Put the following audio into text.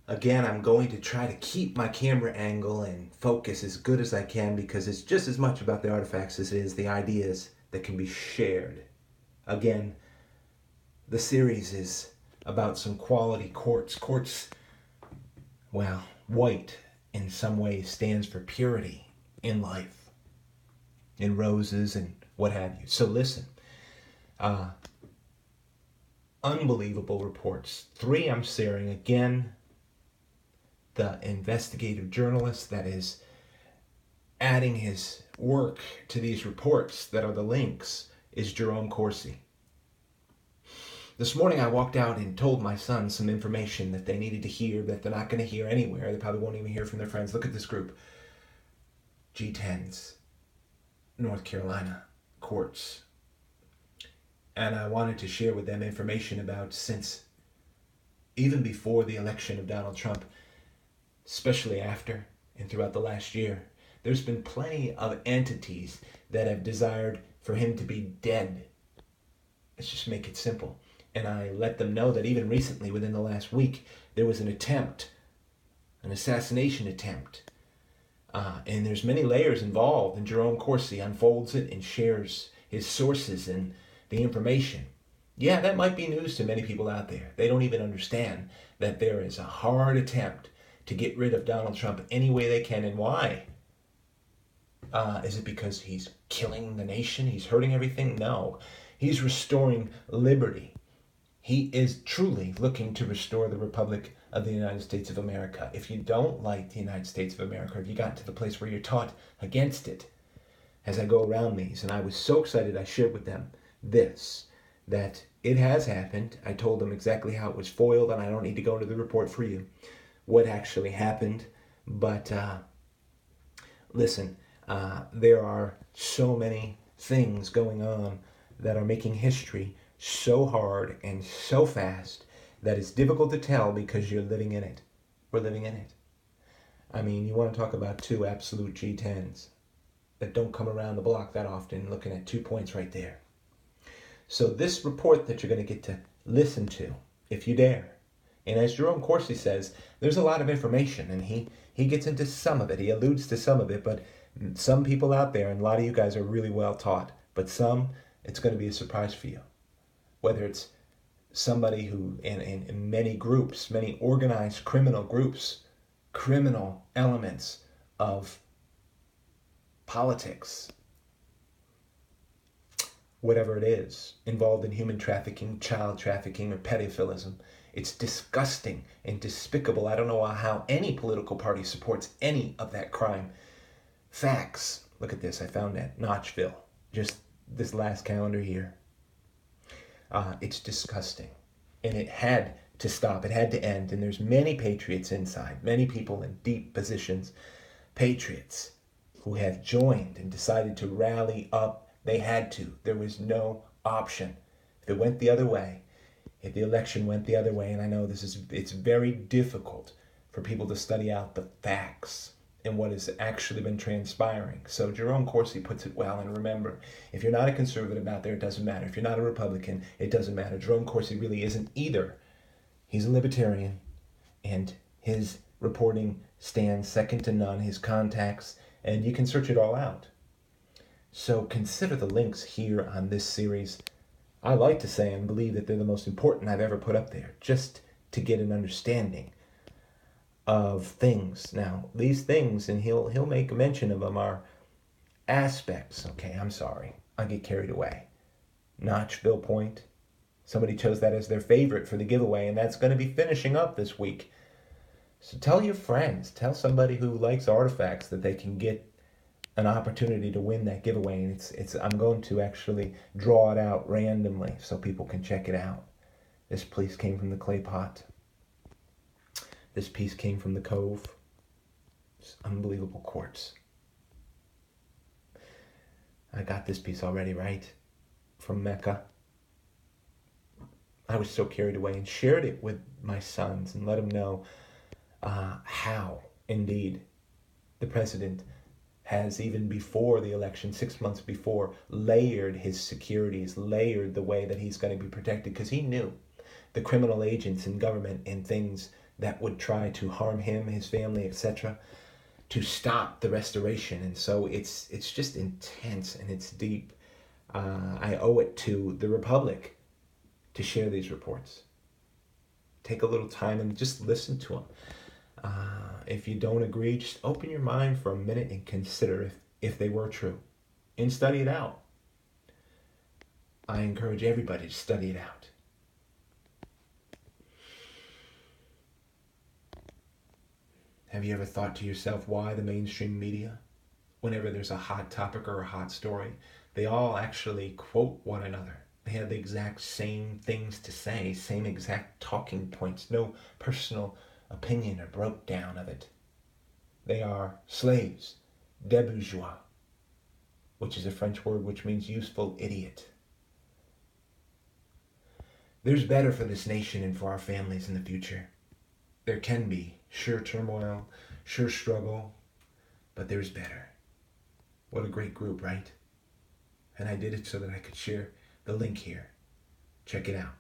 Again, I'm going to try to keep my camera angle and focus as good as I can because it's just as much about the artifacts as it is the ideas that can be shared. Again, the series is about some quality quartz. Quartz, well, white in some ways stands for purity in life, in roses and what have you. So listen, unbelievable reports. 3 I'm sharing again. The investigative journalist that is adding his work to these reports that are the links is Jerome Corsi. This morning I walked out and told my son some information that they needed to hear that they're not going to hear anywhere. They probably won't even hear from their friends. Look at this group. G10s, North Carolina, quartz. And I wanted to share with them information about since even before the election of Donald Trump, especially after and throughout the last year, there's been plenty of entities that have desired for him to be dead. Let's just make it simple. And I let them know that even recently, within the last week, there was an attempt, an assassination attempt. And there's many layers involved, and Jerome Corsi unfolds it and shares his sources and the information. Yeah, that might be news to many people out there. They don't even understand that there is a hard attempt to get rid of Donald Trump any way they can. And why? Is it because he's killing the nation? He's hurting everything? No. He's restoring liberty. He is truly looking to restore the Republic of the United States of America. If you don't like the United States of America, if you got to the place where you're taught against it, as I go around these, and I was so excited I shared with them this, that it has happened. I told them exactly how it was foiled, and I don't need to go into the report for you what actually happened. But listen, there are so many things going on that are making history so hard and so fast that it's difficult to tell because you're living in it. We're living in it. I mean, you want to talk about 2 absolute G10s that don't come around the block that often, looking at 2 points right there. So this report that you're going to get to listen to, if you dare, and as Jerome Corsi says, there's a lot of information, and he gets into some of it. He alludes to some of it, but some people out there, and a lot of you guys are really well taught, but some, it's going to be a surprise for you. Whether it's somebody who, in many groups, many organized criminal groups, criminal elements of politics, whatever it is, involved in human trafficking, child trafficking, or pedophilism. It's disgusting and despicable. I don't know how any political party supports any of that crime. Facts. Look at this. I found that. Notchville. Just this last calendar year. It's disgusting. And it had to stop. It had to end. And there's many patriots inside. Many people in deep positions. Patriots who have joined and decided to rally up. They had to. There was no option. If it went the other way, if the election went the other way, and I know it's very difficult for people to study out the facts and what has actually been transpiring. So Jerome Corsi puts it well, and remember, if you're not a conservative out there, it doesn't matter. If you're not a Republican, it doesn't matter. Jerome Corsi really isn't either. He's a libertarian, and his reporting stands second to none, his contacts, and you can search it all out. So consider the links here on this series. I like to say and believe that they're the most important I've ever put up there, just to get an understanding of things. Now, these things, and he'll make a mention of them, are aspects. Okay, I'm sorry. I get carried away. Notchville Point. Somebody chose that as their favorite for the giveaway, and that's going to be finishing up this week. So tell your friends, tell somebody who likes artifacts that they can get an opportunity to win that giveaway. And it's I'm going to actually draw it out randomly so people can check it out. This piece came from the clay pot. This piece came from the cove. It's unbelievable quartz. I got this piece already, right? From Mecca. I was so carried away and shared it with my sons and let them know how, indeed, the president has, even before the election, 6 months before, layered his securities, layered the way that he's going to be protected, because he knew the criminal agents in government and things that would try to harm him, his family, etc., to stop the restoration. And so it's just intense and it's deep. I owe it to the Republic to share these reports. Take a little time and just listen to them. If you don't agree, just open your mind for a minute and consider if they were true and study it out. I encourage everybody to study it out. Have you ever thought to yourself why the mainstream media, whenever there's a hot topic or a hot story, they all actually quote one another? They have the exact same things to say, same exact talking points, no personal opinion or breakdown of it. They are slaves, debourgeois, which is a French word which means useful idiot. There's better for this nation and for our families in the future. There can be sure turmoil, sure struggle, but there's better. What a great group, right? And I did it so that I could share the link here. Check it out.